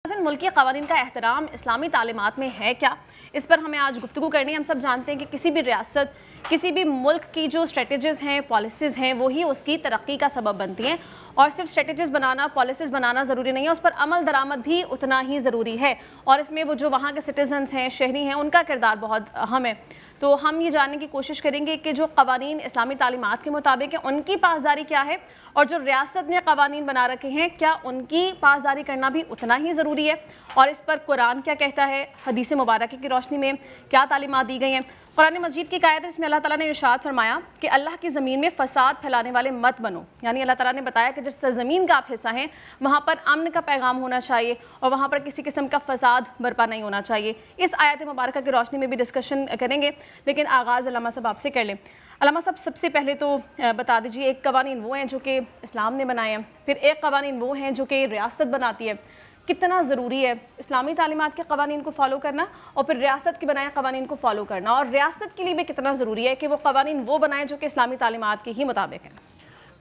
मुल्की क़वानीन का एहतराम इस्लामी तालीमात में है क्या, इस पर हमें आज गुफ्तगू करनी है। हम सब जानते हैं कि किसी भी रियासत, किसी भी मुल्क की जो स्ट्रेटजीज़ हैं, पॉलिसीज़ हैं, वही उसकी तरक्की का सबब बनती हैं। और सिर्फ स्ट्रेटजीज़ बनाना, पॉलिसीज़ बनाना ज़रूरी नहीं है, उस पर अमल दरामद भी उतना ही ज़रूरी है। और इसमें वो जो वहाँ के सिटीज़न्स हैं, शहरी हैं, उनका किरदार बहुत अहम है। तो हम ये जानने की कोशिश करेंगे कि जो क़वानीन इस्लामी तालीमात के मुताबिक है, उनकी पासदारी क्या है, और जो रियासत ने क़वानीन बना रखे हैं, क्या उनकी पासदारी करना भी उतना ही ज़रूरी है, और इस पर कुरान क्या कहता है, हदीस मुबारक की रोशनी में क्या तालीमात दी गई हैं। कुरान मजीद की आयत है, इसमें अल्लाह ताला ने इरशाद फरमाया कि अल्लाह की ज़मीन में फ़साद फैलाने वाले मत बनो। यानी अल्लाह ताला ने बताया कि जिस ज़मीन का आप हिस्सा हैं, वहाँ पर अमन का पैगाम होना चाहिए और वहाँ पर किसी किस्म का फ़साद बर्पा नहीं होना चाहिए। इस आयत मुबारक की रोशनी में भी डिस्कशन करेंगे, लेकिन आगाज़ अल्लामा साहब आपसे कर लें। अल्लामा साहब, सबसे पहले तो बता दीजिए, एक क़वानीन वो हैं जो कि इस्लाम ने बनाए हैं, फिर एक क़वानीन वो हैं जो कि रियासत बनाती है। कितना ज़रूरी है इस्लामी तालीमात के क़वानीन को फॉलो करना, और फिर रियासत के बनाए क़वानीन को फॉलो करना, और रियासत के लिए भी कितना ज़रूरी है कि वो क़वानीन वो बनाए जो कि इस्लामी तालीमात के ही मुताबिक है।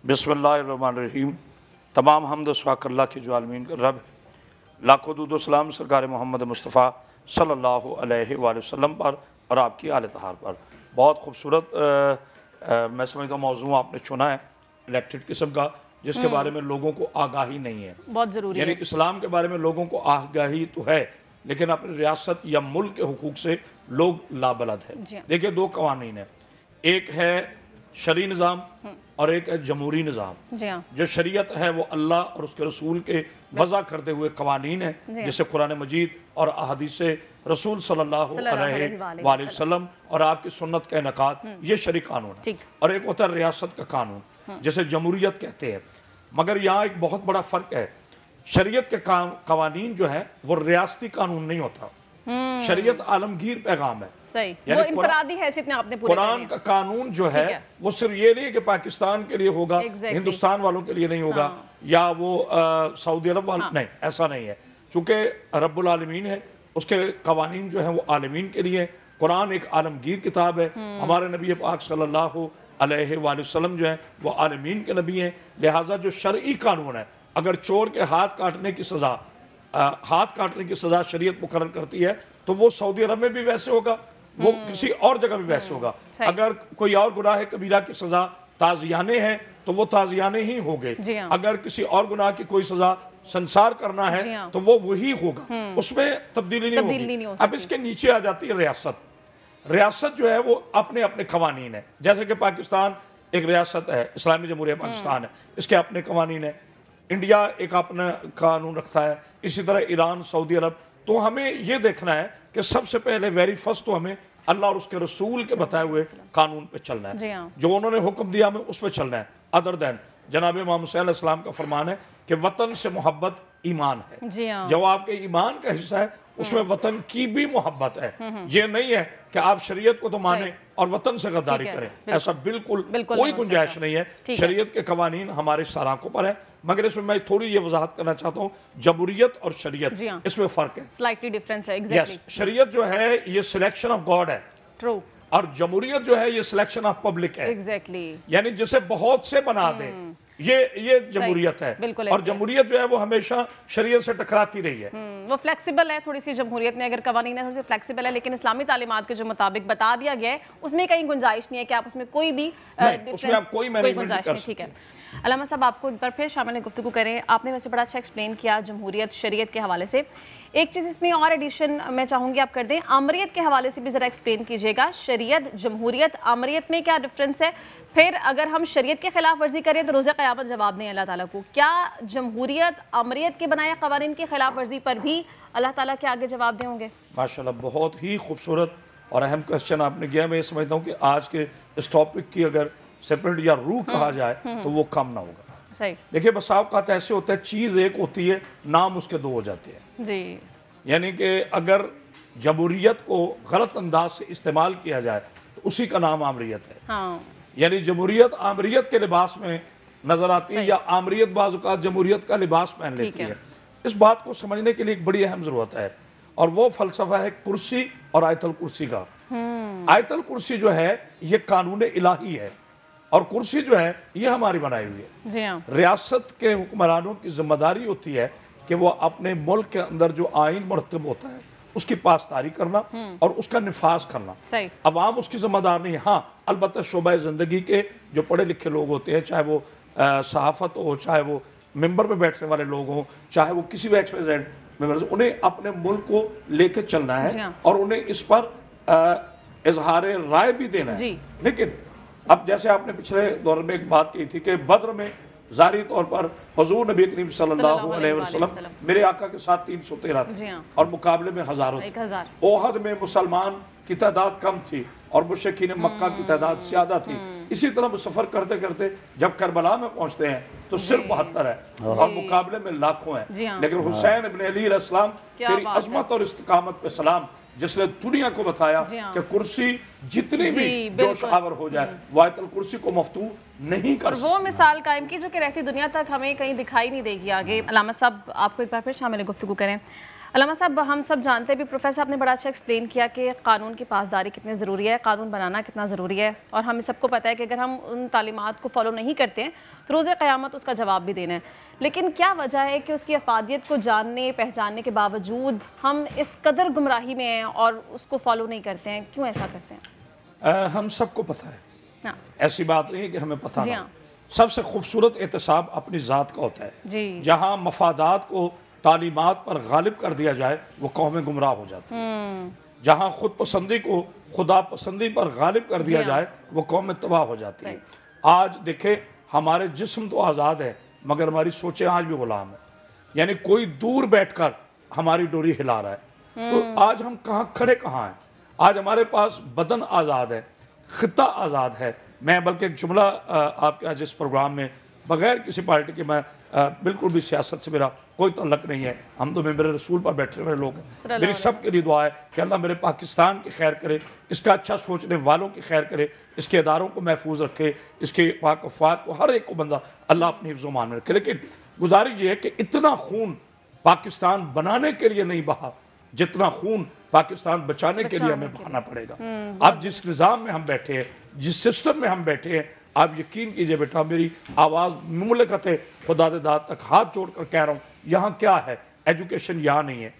बिस्मिल्लाहिर्रहमानिर्रहीम। तमाम हम्द सवाक अल्लाह की जो आलमीन का रब, लाखों दुरूद व सलाम सरकार मोहम्मद मुस्तफ़ा सल्लल्लाहु अलैहि वसल्लम पर और आपकी आले तहार पर। बहुत खूबसूरत मैं समझता हूँ मौजू आपने चुना है, इलेक्टेड किस्म का, जिसके बारे में लोगों को आगाही नहीं है। बहुत ज़रूरी है। यानी इस्लाम के बारे में लोगों को आगाही तो है, लेकिन अपनी रियासत या मुल्क के हुकूक से लोग लाबलद है। देखिए, दो कवानीन है, एक है शरई निज़ाम और एक है जमहूरी निज़ाम। जो शरीयत है वो अल्लाह और उसके रसूल के वज़ा करते हुए कवानीन है, जिसे कुरान मजीद और अहादीस रसूल सल्लल्लाहु अलैहि वसल्लम और आपकी सुन्नत के इनकाद, ये शरई कानून है। और एक होता है रियासत का कानून, जिसे जमहूरियत कहते हैं। मगर यहाँ एक बहुत बड़ा फ़र्क है, शरीयत के कवानीन जो है वो रियासती कानून नहीं होता। शरीयत आलमगीर पैगाम है, सही, वो इनफरादी हैसियत में आपने पूरे कुरान का कानून जो है वो सिर्फ ये नहीं कि पाकिस्तान के लिए होगा, हिंदुस्तान वालों के लिए नहीं होगा, या वो सऊदी अरब वाले, नहीं, ऐसा नहीं है। चूँकि रब्बुल आलमीन है, उसके कवानीन जो है वो आलमीन के लिए। कुरान एक आलमगीर किताब है। हमारे नबी पाक सल्लल्लाहु अलैहि वसल्लम जो है वो आलमीन के नबी हैं। लिहाजा जो शरई कानून है, अगर चोर के हाथ काटने की सज़ा शरीयत मुकर्रर करती है, तो वो सऊदी अरब में भी वैसे होगा, वो किसी और जगह भी वैसे होगा। अगर कोई और गुनाह कबीरा की सज़ा ताज़ियाने है, तो वो ताज़ियाने ही होंगे। अगर किसी और गुनाह की कोई सज़ा संसार करना है, तो वो वही होगा, उसमें तब्दीली नहीं होगी। अब इसके नीचे आ जाती है रियासत। रियासत जो है वो अपने अपने कवानीन है। जैसे कि पाकिस्तान एक रियासत है, इस्लामी जमहूरिया पाकिस्तान है, इसके अपने कवानीन है। इंडिया एक अपना कानून रखता है, इसी तरह ईरान, सऊदी अरब। तो हमें ये देखना है कि सबसे पहले वेरी फर्स्ट तो हमें अल्लाह और उसके रसूल के बताए हुए कानून पे चलना है, जो उन्होंने हुक्म दिया हमें उस पर चलना है। अदर दैन जनाब इमाम हुसैन अलैहिस्सलाम का फरमान है कि वतन से मोहब्बत ईमान है। जो आपके ईमान का हिस्सा है, उसमें वतन की भी मोहब्बत है। ये नहीं है कि आप शरीयत को तो माने और वतन से गद्दारी करें, ऐसा बिल्कुल कोई गुंजाइश नहीं है। शरीयत के कवानीन हमारे सराखों पर है, मगर इसमें मैं थोड़ी ये वजाहत करना चाहता हूँ, जमहूरियत और शरीयत, इसमें फ़र्क है, स्लाइटली डिफरेंस है। शरीयत जो है ये सिलेक्शन ऑफ गॉड है, ट्रू, और जमहूरियत जो है ये सिलेक्शन ऑफ पब्लिक है। यानी जिसे बहुत से बना दे, ये जमहूरियत है। और जमहूरियत जो है वो हमेशा शरीयत से टकराती रही है। वो फ्लेक्सिबल है थोड़ी सी, जमहूरियत में अगर कवानीन है थोड़ी सी फ्लेक्सिबल है, लेकिन इस्लामी तालीमात के जो मुताबिक बता दिया गया है, उसमें कहीं गुंजाइश नहीं है कि आप उसमें कोई भी गुंजाइश नहीं। ठीक है अल्लामा साहब, आपको एक बार फिर शामिल गुफ्तगू करें। आपने वैसे बड़ा अच्छा एक्सप्लेन किया जमहूरियत शरीयत के हवाले से। एक चीज़ इसमें और एडिशन मैं चाहूँगी आप कर दें, आमरियत के हवाले से भी ज़रा एक्सप्लेन कीजिएगा। शरीयत, जमहूरियत, आमरियत में क्या डिफरेंस है? फिर अगर हम शरीयत के खिलाफ वर्जी करें तो रोज़े क़यामत जवाब दें अल्लाह ताला को। क्या जमहूरियत, आमरियत के बनाए क़वानीन की खिलाफ वर्जी पर भी अल्लाह ताला के आगे जवाब दें होंगे? माशाल्लाह, बहुत ही खूबसूरत और अहम क्वेश्चन आपने किया। मैं ये समझता हूँ कि आज के इस टॉपिक की अगर सेपरेट या रूह कहा जाए तो वो कम ना होगा। सही। देखिए, बस औक़ात ऐसे होता है, चीज़ एक होती है, नाम उसके दो हो जाते हैं जी। यानी कि अगर जमहूरियत को गलत अंदाज से इस्तेमाल किया जाए तो उसी का नाम आमरियत है। यानी जमहूरियत आमरियत के लिबास में नजर आती है, या आमरियत बाज़ औक़ात जमहूरियत का लिबास पहन लेती है। इस बात को समझने के लिए एक बड़ी अहम ज़रूरत है, और वो फ़लसफ़ा है कुर्सी और आयतल कुर्सी का। आयतल कुर्सी जो है ये कानून इलाही है, और कुर्सी जो है ये हमारी बनाई हुई है। रियासत के हुक्मरानों की जिम्मेदारी होती है کہ وہ اپنے ملک کے اندر جو آئین مرتب ہوتا ہے اس کی پاسداری کرنا اور اس کا نفاذ کرنا. عوام اس کی ذمہ دار نہیں ہے. ہاں البتہ شعبہ زندگی کے جو پڑھے لکھے لوگ ہوتے ہیں, چاہے وہ صحافت ہو, چاہے وہ ممبر پہ بیٹھنے والے لوگ ہوں, چاہے وہ کسی بھی ایکس وائی زیڈ ممبر, انہیں اپنے ملک کو لے کے چلنا ہے اور انہیں اس پر اظہار رائے بھی دینا ہے. لیکن اب جیسے آپ نے پچھلے دور میں ایک بات کی تھی کہ بدر میں ظاہری طور پر حضور نبی کریم صلی اللہ علیہ وسلم میرے آقا کے ساتھ 313 تھے اور مقابلے میں ہزاروں تھے. احد میں مسلمان کی تعداد کم تھی اور مشرکین مکہ کی تعداد زیادہ تھی. اسی طرح سفر کرتے کرتے جب کربلا میں پہنچتے ہیں تو صرف 72 ہے اور مقابلے میں لاکھوں ہیں. لیکن حسین ابن علی علیہ السلام تیری عظمت اور استقامت پہ سلام, جس نے دنیا کو بتایا کہ کرسی جتنی بھی جوش آور ہو جائے وہ آیت الکرسی کو مفتوح نہیں کر سکتی. وہ مثال قائم کی جو کہ رہتی دنیا تک ہمیں کہیں دکھائی نہیں دے گی آگے. علامہ صاحب آپ کو ایک بار پھر شامل گفتگو کریں. علامہ صاحب ہم سب جانتے ہیں بھی, پروفیسر صاحب نے بڑا اچھا ایکسپلین کیا کہ قانون کی پاسداری کتنی ضروری ہے, قانون بنانا کتنا ضروری ہے, اور ہمیں سب کو پتہ ہے کہ اگر ہم ان تعلیمات کو فالو نہیں کرتے ہیں تو روز قیامت اس کا جواب بھی دینا ہے. لیکن کیا وجہ ہے کہ اس کی افادیت کو جاننے پہچاننے کے باوجود ہم اس قدر گمراہی میں ہیں اور اس کو فالو نہیں کرتے ہیں؟ کیوں ایسا کرتے ہیں؟ ہم سب کو پتہ ہے, ایسی بات نہیں ہے کہ ہمیں پتہ نہ. سب سے خوبصورت احتساب اپنی ذات کا ہوتا ہے. جہاں مفادات کو تعلیمات پر غالب کر دیا جائے وہ قومیں گمراہ ہو جاتی ہیں. جہاں خود پسندی کو خدا پسندی پر غالب کر دیا جائے وہ قومیں تباہ ہو جاتی ہیں. آج دیکھیں ہمارے جسم تو آزاد ہے مگر ہماری سوچیں آج بھی غلام ہیں. یعنی کوئی دور بیٹھ کر ہماری ڈوری ہلا رہا ہے. تو آج ہم کہاں کھڑے کہاں ہیں؟ آج ہمارے پاس بدن آزاد ہے, خطہ آزاد ہے. میں بلکہ ایک جملہ آپ کے آج اس پروگرام میں بغیر کسی پارٹی کے, میں بالکل بھی سیاست سے میرا کوئی تعلق نہیں ہے, ہم تو ممبر رسول پر بیٹھے ہوئے لوگ ہیں. میری سب کے لیے دعا ہے کہ اللہ میرے پاکستان کی خیر کرے, اس کا اچھا سوچنے والوں کی خیر کرے, اس کے اداروں کو محفوظ رکھے, اس کے پاک وفات کو ہر ایک کو بندہ اللہ اپنی حفظ و امان میں رکھے. لیکن گزارش یہ ہے کہ اتنا خون پاکستان بنانے کے لیے نہیں بہا جتنا خون پاکستان بچانے کے لیے ہمیں بہانا پڑے گا. اب جس نظام میں ہم بیٹھے ہیں, جس سسٹم میں ہم بیٹھے ہیں, آپ یقین کیجئے بیٹا, میری آواز مملکت خدا دے داد تک ہاتھ جوڑ کر کہہ رہا ہوں, یہاں کیا ہے؟ ایجوکیشن یہاں نہیں ہے,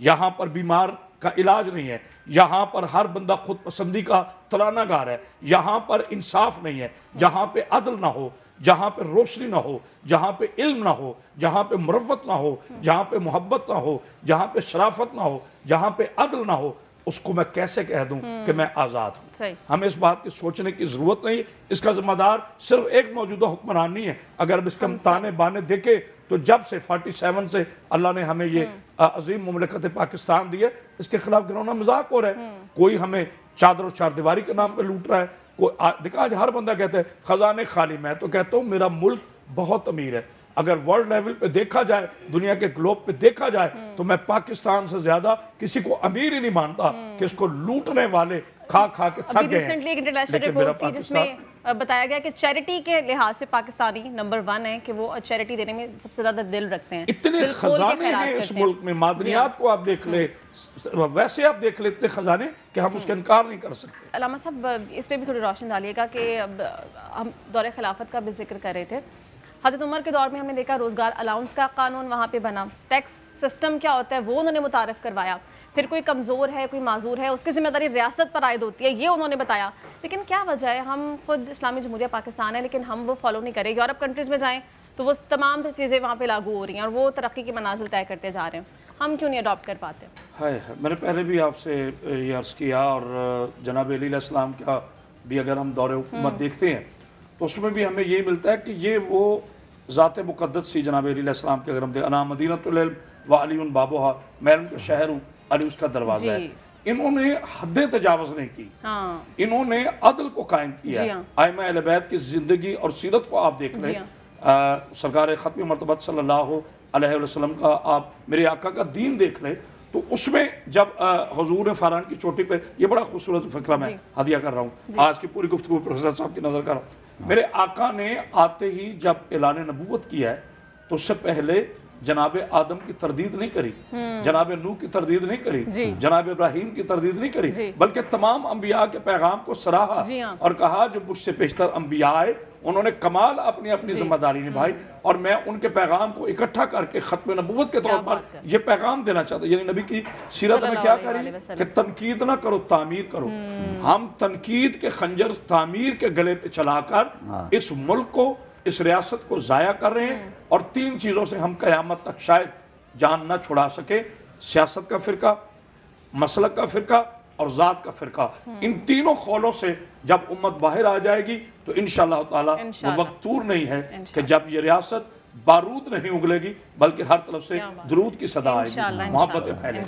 یہاں پر بیمار کا علاج نہیں ہے, یہاں پر ہر بندہ خود پسندی کا ترانہ گار ہے, یہاں پر انصاف نہیں ہے. جہاں پہ عدل نہ ہو, جہاں پہ روشنی نہ ہو, جہاں پہ علم نہ ہو, جہاں پہ مروت نہ ہو, جہاں پہ محبت نہ ہو, جہاں پہ شرافت نہ ہو, جہاں پہ عدل نہ ہو, اس کو میں کیسے کہہ دوں کہ میں آزاد ہوں؟ ہمیں اس بات کی سوچنے کی ضرورت نہیں. اس کا ذمہ دار صرف ایک موجودہ حکمران نہیں ہے. اگر اب اس کے تانے بانے دیکھے تو جب سے 47 سے اللہ نے ہمیں یہ عظیم مملکت پاکستان دی ہے, اس کے خلاف گرونا مذاق ہو رہا ہے. کوئی ہمیں چادر و چار دیواری کے نام پہ لوٹ رہا ہے. دیکھا آج ہر بندہ کہتا ہے خزانے خالی. میں تو کہتا ہوں میرا ملک بہت امیر ہے. اگر ورلڈ لیول پہ دیکھا جائے, دنیا کے گلوب پہ دیکھا جائے, تو میں پاکستان سے زیادہ کسی کو امیر ہی نہیں مانتا کہ اس کو لوٹنے والے کھا کھا کے تھک گئے ہیں. ریسنٹلی ایک انٹرنیشنل رپورٹ تھی جس میں بتایا گیا کہ چیریٹی کے لحاظ سے پاکستانی نمبر 1 ہے, کہ وہ چیریٹی دینے میں سب سے زیادہ دل رکھتے ہیں. اتنے خزانے ہیں اس ملک میں, معدنیات کو آپ دیکھ لیں, ویسے آپ دیکھ لیں اتنے خزانے کہ ہم اس کا انکار نہیں کر سکتے. علامہ صاحب اس پہ بھی تھوڑی روشنی ڈالیے گا کہ ہم دور خلافت کا بھی ذکر کر رہے تھے. حضرت عمر کے دور میں ہم نے دیکھا روزگار الاؤنس کا قانون وہاں پہ بنا, ٹیکس سسٹم کیا ہوتا ہے وہ انہوں نے متعارف کروایا. پھر کوئی کمزور ہے, کوئی معذور ہے, اس کی ذمہ داری ریاست پر عائد ہوتی ہے, یہ انہوں نے بتایا. لیکن کیا وجہ ہے, ہم خود اسلامی جمہوریہ پاکستان ہے لیکن ہم وہ فالو نہیں کریں. یورپ کنٹریز میں جائیں تو وہ تمام چیزیں وہاں پہ لاگو ہو رہی ہیں اور وہ ترقی کی منازل طے کرتے جا رہے ہیں. ہم کیوں نہیں اڈاپٹ کر پاتے؟ میں نے پہلے بھی آپ سے یہ عرض کیا, اور جناب علی علیہ السلام کا بھی اگر ہم دور حکومت دیکھتے ہیں تو اس میں بھی ہمیں یہی ملتا ہے کہ یہ وہ ذات مقدس سی جناب علی علیہ السلام کے. اگر ہم دیکھیں انا مدینۃ العلم و علی بابوہا, میں ان کا شہر ہوں, علی اس کا دروازہ ہے. انہوں نے حدیں تجاوز نہیں کی, انہوں نے عدل کو قائم کیا. ائمہ اہل بیت کی زندگی اور سیرت کو آپ دیکھ لیں, سرکار ختم مرتبت صلی اللہ علیہ وسلم کا آپ میرے آقا کا دین دیکھ لیں, تو اس میں جب حضور فاران کی چوٹی پہ, یہ بڑا خوبصورت فقرہ میں ہدیہ کر رہا ہوں, آج کی پوری گفتگو پروفیسر صاحب کی نظر کر رہا ہوں. میرے آقا نے آتے ہی جب اعلان نبوت کیا ہے تو اس سے پہلے जनाब आदम की तरदीद नहीं करी, जनाब नूह की तरदीद नहीं करी, जनाब इब्राहीम की तरदीद नहीं करी, बल्कि तमाम अंबिया के पैगाम को सराहा और कहा जो मुझसे पेशतर अंबिया आए उन्होंने कमाल अपनी अपनी जिम्मेदारी निभाई और मैं उनके पैगाम को इकट्ठा करके खत्म नबूवत के तौर पर ये पैगाम देना चाहता हूं। यानी नबी की सीरत में क्या करी कि तनकीद ना करो, तामीर करो। हम तनकीद के खंजर तामीर के गले पे चलाकर इस मुल्क को, इस रियासत को ज़ाया कर रहे हैं और 3 चीज़ों से हम क़यामत तक शायद जान न छुड़ा सके, सियासत का फ़िरका, मसलक का फ़िरका और ज़ात का फ़िरका। इन तीनों खौलों से जब उम्मत बाहर आ जाएगी तो इंशाअल्लाह ताला वो वक्त दूर नहीं है कि जब ये रियासत बारूद नहीं उगलेगी बल्कि हर तरफ से दुरूद की सदा आएगी, मोहब्बतें फैलेंगी।